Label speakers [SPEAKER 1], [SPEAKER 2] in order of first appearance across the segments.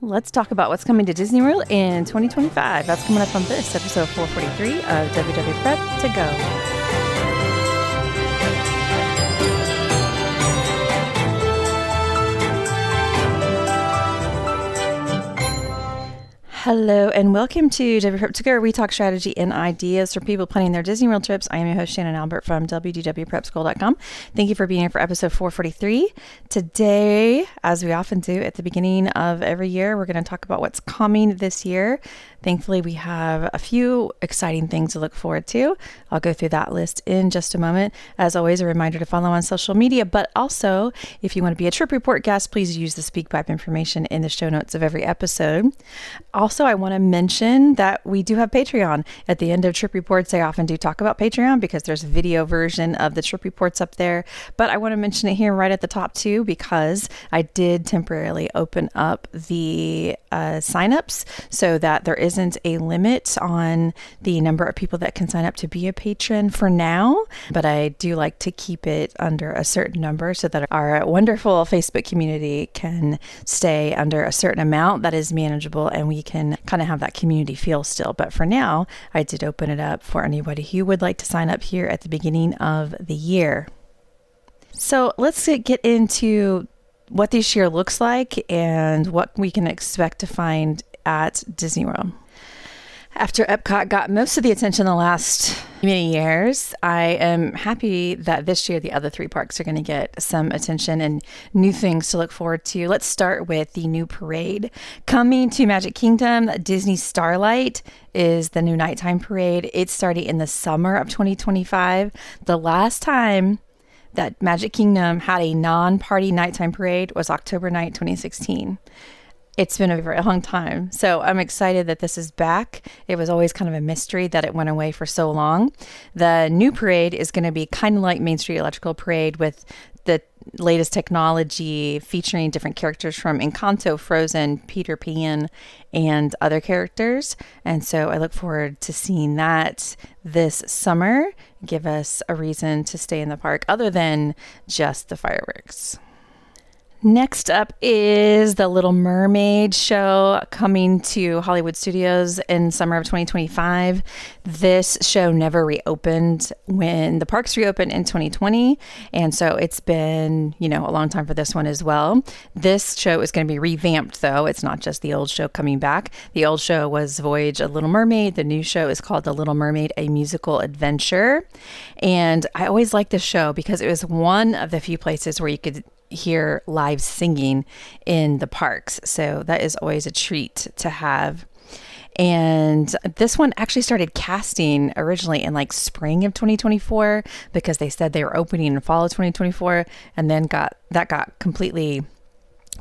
[SPEAKER 1] Let's talk about what's coming to Disney World in 2025. That's coming up on this episode 443 of WW Prep to Go. Hello and welcome to WW Prep to Go, where we talk strategy and ideas for people planning their Disney World trips. I am your host, Shannon Albert from WDWPrepSchool.com. Thank you for being here for episode 443. Today, as we often do at the beginning of every year, we're going to talk about what's coming this year. Thankfully, we have a few exciting things to look forward to. I'll go through that list in just a moment. As always, a reminder to follow on social media, but also if you want to be a trip report guest, please use the SpeakPipe information in the show notes of every episode. Also, I want to mention that we do have Patreon. At the end of trip reports, I often do talk about Patreon because there's a video version of the trip reports up there. But I want to mention it here right at the top too, because I did temporarily open up the signups so that there isn't a limit on the number of people that can sign up to be a patron for now. But I do like to keep it under a certain number so that our wonderful Facebook community can stay under a certain amount that is manageable and we can kind of have that community feel still. But for now, I did open it up for anybody who would like to sign up here at the beginning of the year. So let's get into what this year looks like and what we can expect to find at Disney World. After Epcot got most of the attention the last many years, I am happy that this year the other three parks are going to get some attention and new things to look forward to. Let's start with the new parade. Coming to Magic Kingdom, Disney Starlight is the new nighttime parade. It's starting in the summer of 2025. The last time that Magic Kingdom had a non-party nighttime parade was October 9th, 2016. It's been a very long time. So I'm excited that this is back. It was always kind of a mystery that it went away for so long. The new parade is going to be kind of like Main Street Electrical Parade with the latest technology featuring different characters from Encanto, Frozen, Peter Pan, and other characters. And so I look forward to seeing that this summer, give us a reason to stay in the park other than just the fireworks. Next up is the Little Mermaid show coming to Hollywood Studios in summer of 2025. This show never reopened when the parks reopened in 2020. And so it's been, a long time for this one as well. This show is going to be revamped though. It's not just the old show coming back. The old show was Voyage of Little Mermaid. The new show is called The Little Mermaid, A Musical Adventure. And I always liked this show because it was one of the few places where you could hear live singing in the parks. So that is always a treat to have. And this one actually started casting originally in spring of 2024 because they said they were opening in fall of 2024 and then got completely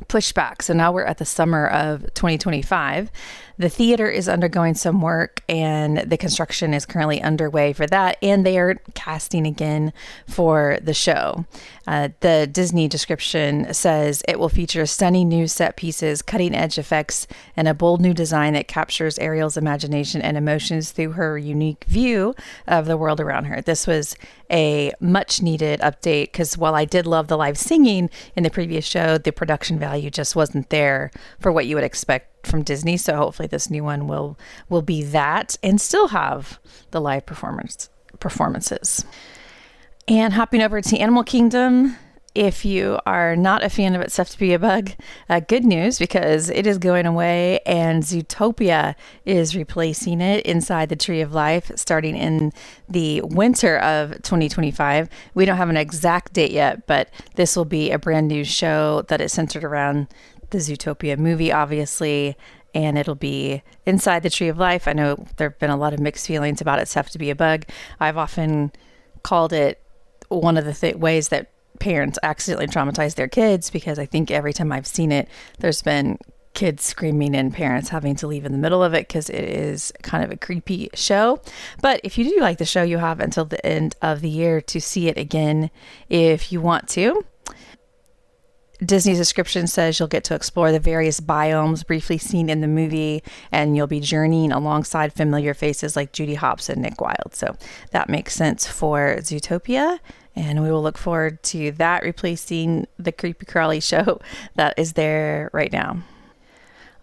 [SPEAKER 1] pushed back. So now we're at the summer of 2025. The theater is undergoing some work and the construction is currently underway for that. And they are casting again for the show. The Disney description says it will feature stunning new set pieces, cutting edge effects, and a bold new design that captures Ariel's imagination and emotions through her unique view of the world around her. This was a much needed update because while I did love the live singing in the previous show, the production value just wasn't there for what you would expect from Disney. So hopefully this new one will be that and still have the live performances. And hopping over to Animal Kingdom, if you are not a fan of It's Tough to Be a Bug, good news because it is going away and Zootopia is replacing it inside the Tree of Life starting in the winter of 2025. We don't have an exact date yet, but this will be a brand new show that is centered around the Zootopia movie, obviously, and it'll be inside the Tree of Life. I know there have been a lot of mixed feelings about It's Tough to Be a Bug. I've often called it one of the ways that parents accidentally traumatize their kids because I think every time I've seen it, there's been kids screaming and parents having to leave in the middle of it because it is kind of a creepy show. But if you do like the show, you have until the end of the year to see it again if you want to. Disney's description says you'll get to explore the various biomes briefly seen in the movie, and you'll be journeying alongside familiar faces like Judy Hopps and Nick Wilde. So that makes sense for Zootopia, and we will look forward to that replacing the creepy crawly show that is there right now.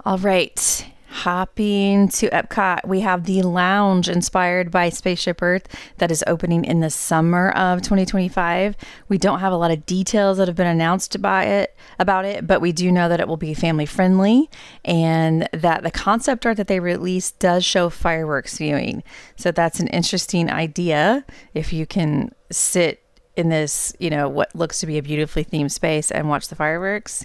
[SPEAKER 1] All right. Hopping to Epcot, we have the lounge inspired by Spaceship Earth that is opening in the summer of 2025. We don't have a lot of details that have been announced about it, but we do know that it will be family friendly and that the concept art that they released does show fireworks viewing. So that's an interesting idea. If you can sit in this, what looks to be a beautifully themed space and watch the fireworks,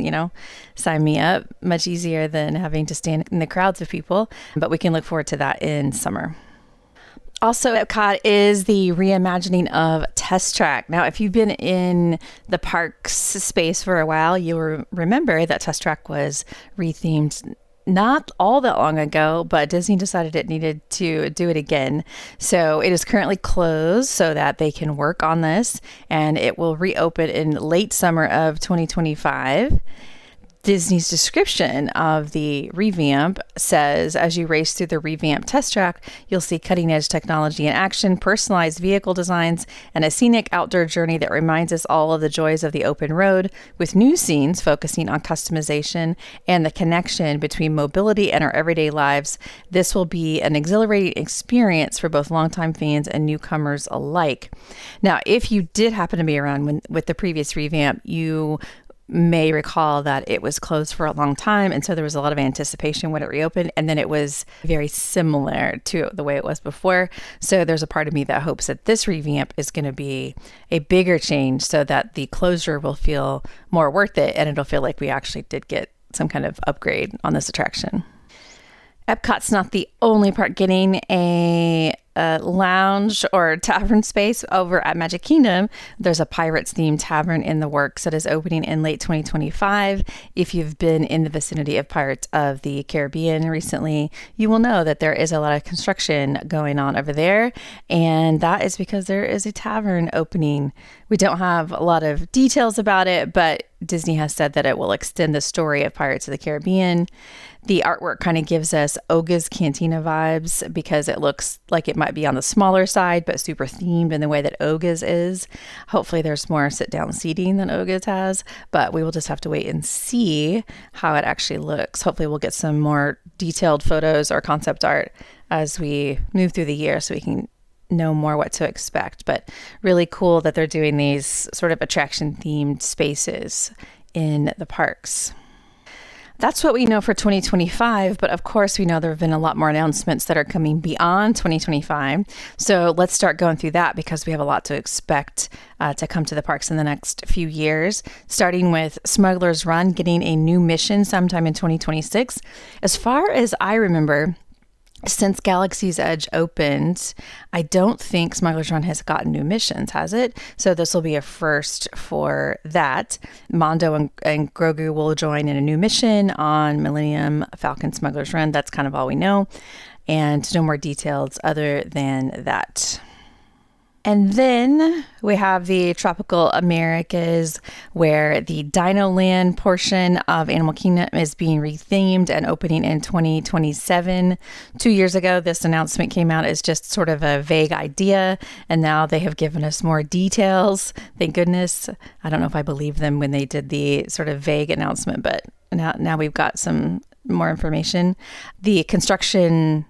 [SPEAKER 1] sign me up. Much easier than having to stand in the crowds of people, but we can look forward to that in summer. Also, Epcot is the reimagining of Test Track. Now, if you've been in the parks space for a while, you'll remember that Test Track was rethemed not all that long ago, but Disney decided it needed to do it again. So it is currently closed so that they can work on this, and it will reopen in late summer of 2025. Disney's description of the revamp says, as you race through the revamped Test Track, you'll see cutting-edge technology in action, personalized vehicle designs, and a scenic outdoor journey that reminds us all of the joys of the open road, with new scenes focusing on customization and the connection between mobility and our everyday lives. This will be an exhilarating experience for both longtime fans and newcomers alike. Now, if you did happen to be around with the previous revamp, you may recall that it was closed for a long time, and so there was a lot of anticipation when it reopened, and then it was very similar to the way it was before. So there's a part of me that hopes that this revamp is going to be a bigger change so that the closure will feel more worth it, and it'll feel like we actually did get some kind of upgrade on this attraction. Epcot's not the only park getting a lounge or tavern space. Over at Magic Kingdom, there's a Pirates themed tavern in the works that is opening in late 2025. If you've been in the vicinity of Pirates of the Caribbean recently, you will know that there is a lot of construction going on over there, and that is because there is a tavern opening. We don't have a lot of details about it, but Disney has said that it will extend the story of Pirates of the Caribbean. The artwork kind of gives us Oga's Cantina vibes because it looks like it might be on the smaller side, but super themed in the way that Oga's is. Hopefully there's more sit-down seating than Oga's has, but we will just have to wait and see how it actually looks. Hopefully we'll get some more detailed photos or concept art as we move through the year so we can know more what to expect. But really cool that they're doing these sort of attraction-themed spaces in the parks. That's what we know for 2025, but of course we know there have been a lot more announcements that are coming beyond 2025. So let's start going through that because we have a lot to expect to come to the parks in the next few years, starting with Smuggler's Run getting a new mission sometime in 2026. As far as I remember, since Galaxy's Edge opened, I don't think Smuggler's Run has gotten new missions, has it? So this will be a first for that. Mondo and Grogu will join in a new mission on Millennium Falcon Smuggler's Run. That's kind of all we know. And no more details other than that. And then we have the Tropical Americas, where the Dino Land portion of Animal Kingdom is being rethemed and opening in 2027. 2 years ago, this announcement came out as just sort of a vague idea, and now they have given us more details. Thank goodness. I don't know if I believed them when they did the sort of vague announcement, but now we've got some more information. The construction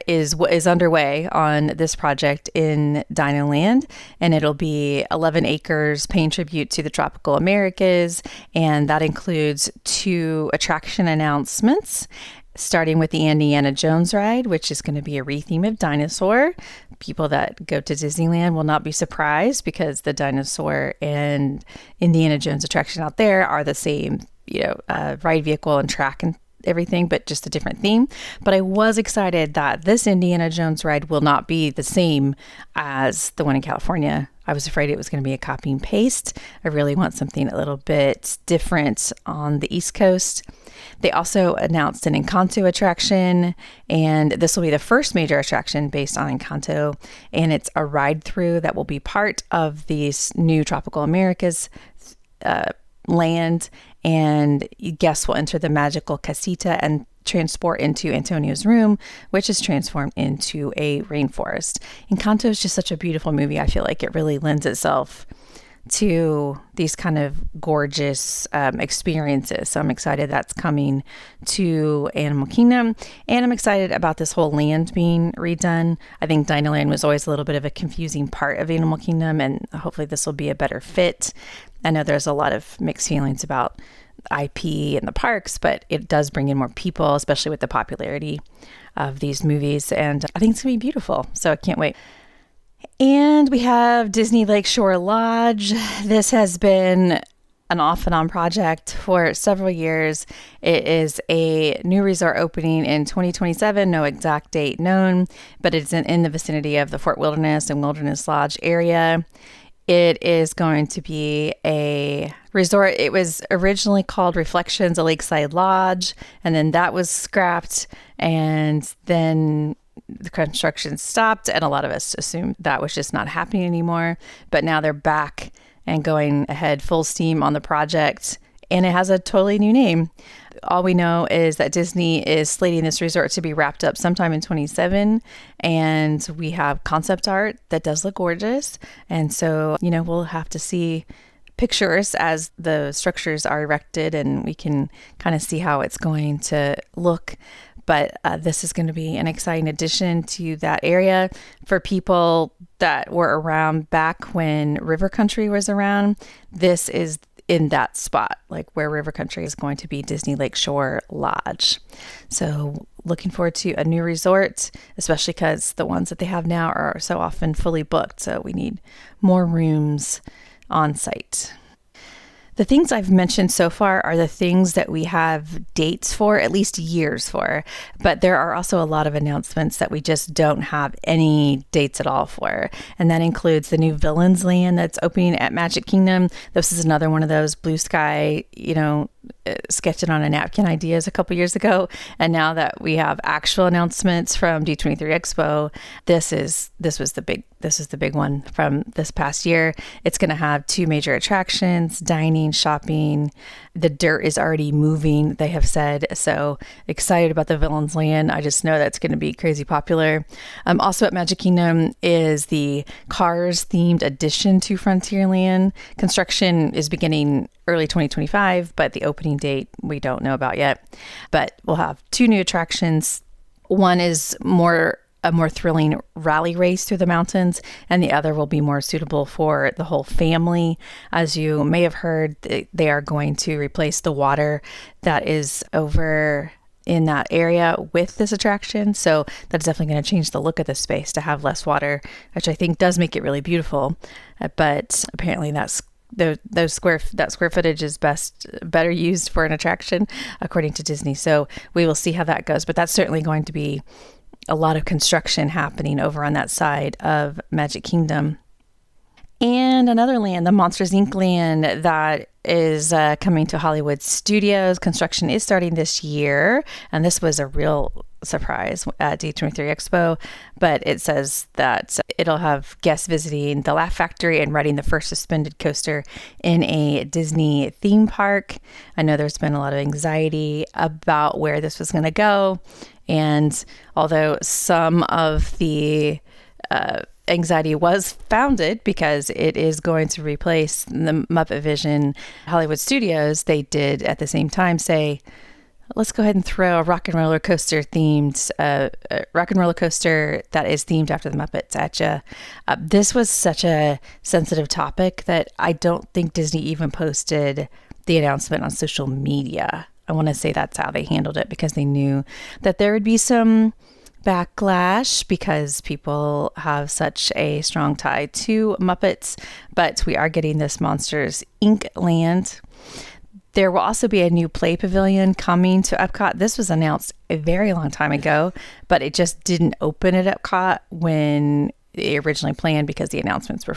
[SPEAKER 1] is underway on this project in Dino Land, and it'll be 11 acres paying tribute to the Tropical Americas, and that includes 2 attraction announcements, starting with the Indiana Jones ride, which is going to be a retheme of dinosaur. People that go to Disneyland will not be surprised because the dinosaur and Indiana Jones attraction out there are the same, ride vehicle and track and everything, but just a different theme. But I was excited that this Indiana Jones ride will not be the same as the one in California. I was afraid it was going to be a copy and paste. I really want something a little bit different on the East Coast. They also announced an Encanto attraction, and this will be the first major attraction based on Encanto, and it's a ride through that will be part of these new Tropical Americas land, and guests will enter the magical casita and transport into Antonio's room, which is transformed into a rainforest. Encanto is just such a beautiful movie. I feel like it really lends itself to these kind of gorgeous experiences. So I'm excited that's coming to Animal Kingdom. And I'm excited about this whole land being redone. I think Dinoland was always a little bit of a confusing part of Animal Kingdom, and hopefully this will be a better fit. I know there's a lot of mixed feelings about IP and the parks, but it does bring in more people, especially with the popularity of these movies. And I think it's going to be beautiful. So I can't wait. And we have Disney Lakeshore Lodge. This has been an off and on project for several years. It is a new resort opening in 2027, no exact date known, but it's in the vicinity of the Fort Wilderness and Wilderness Lodge area. It is going to be a resort. It was originally called Reflections, a Lakeside Lodge, and then that was scrapped, and then the construction stopped, and a lot of us assumed that was just not happening anymore. But now they're back and going ahead full steam on the project, and it has a totally new name. All we know is that Disney is slating this resort to be wrapped up sometime in 27, and we have concept art that does look gorgeous. And so, we'll have to see pictures as the structures are erected, and we can kind of see how it's going to look. But this is going to be an exciting addition to that area for people that were around back when River Country was around. This is in that spot, like where River Country is going to be Disney Lakeshore Lodge. So looking forward to a new resort, especially because the ones that they have now are so often fully booked. So we need more rooms on site. The things I've mentioned so far are the things that we have dates for, at least years for, but there are also a lot of announcements that we just don't have any dates at all for. And that includes the new Villains Land that's opening at Magic Kingdom. This is another one of those blue sky, sketched on a napkin ideas a couple years ago. And now that we have actual announcements from D23 Expo, this is the big one from this past year. It's going to have 2 major attractions, dining, shopping. The dirt is already moving, they have said. So excited about the Villains Land. I just know that's going to be crazy popular. Also at Magic Kingdom is the Cars themed addition to Frontierland. Construction is beginning early 2025, but the opening date we don't know about yet. But we'll have 2 new attractions. One is a more thrilling rally race through the mountains, and the other will be more suitable for the whole family. As you may have heard, they are going to replace the water that is over in that area with this attraction. So that's definitely going to change the look of the space to have less water, which I think does make it really beautiful. But apparently that square footage is better used for an attraction, according to Disney. So we will see how that goes. But that's certainly going to be a lot of construction happening over on that side of Magic Kingdom. And another land, the Monsters Inc. land that is coming to Hollywood Studios. Construction is starting this year, and this was a real surprise at D23 Expo, but it says that it'll have guests visiting the Laugh Factory and riding the first suspended coaster in a Disney theme park. I know there's been a lot of anxiety about where this was going to go, and although some of the anxiety was founded because it is going to replace the Muppet Vision Hollywood Studios, they did at the same time say, let's go ahead and throw a rock and roller coaster that is themed after the Muppets at you. This was such a sensitive topic that I don't think Disney even posted the announcement on social media. I want to say that's how they handled it, because they knew that there would be some backlash because people have such a strong tie to Muppets. But we are getting this Monsters Inc. land. There will also be a new play pavilion coming to Epcot. This was announced a very long time ago, but it just didn't open at Epcot when it originally planned, because the announcements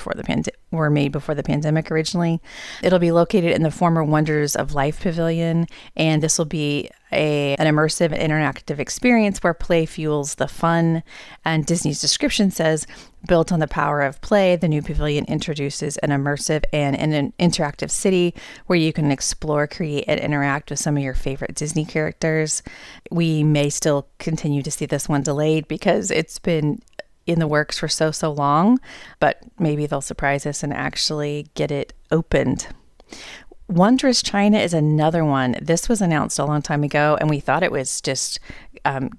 [SPEAKER 1] were made before the pandemic originally. It'll be located in the former Wonders of Life Pavilion, and this will be an immersive and interactive experience where play fuels the fun. And Disney's description says, built on the power of play, the new pavilion introduces an immersive and an interactive city where you can explore, create, and interact with some of your favorite Disney characters. We may still continue to see this one delayed because it's been in the works for so long, but maybe they'll surprise us and actually get it opened. Wondrous China is another one. This was announced a long time ago, and we thought it was just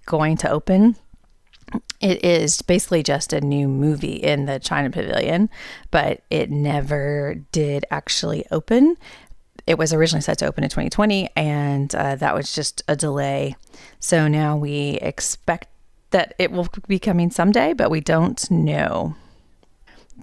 [SPEAKER 1] going to open. It is basically just a new movie in the China Pavilion, but it never did actually open. It was originally set to open in 2020, and that was just a delay. So now we expect that it will be coming someday, but we don't know.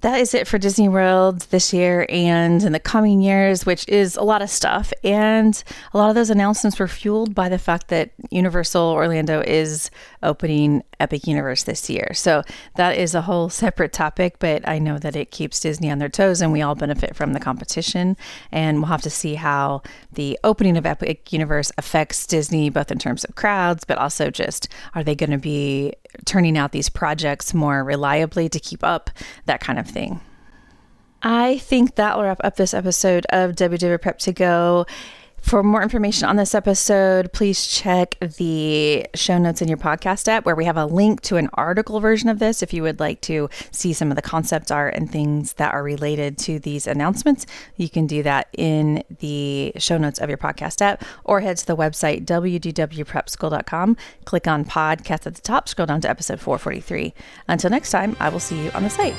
[SPEAKER 1] That is it for Disney World this year and in the coming years, which is a lot of stuff. And a lot of those announcements were fueled by the fact that Universal Orlando is opening Epic Universe this year. So that is a whole separate topic, but I know that it keeps Disney on their toes and we all benefit from the competition. And we'll have to see how the opening of Epic Universe affects Disney, both in terms of crowds, but also just, are they going to be turning out these projects more reliably to keep up, that kind of thing. I think that will wrap up this episode of WW Prep to Go. For more information on this episode, please check the show notes in your podcast app, where we have a link to an article version of this if you would like to see some of the concept art and things that are related to these announcements. You can do that in the show notes of your podcast app, or head to the website wdwprepschool.com, click on podcast at the top, scroll down to episode 443. Until next time, I will see you on the site.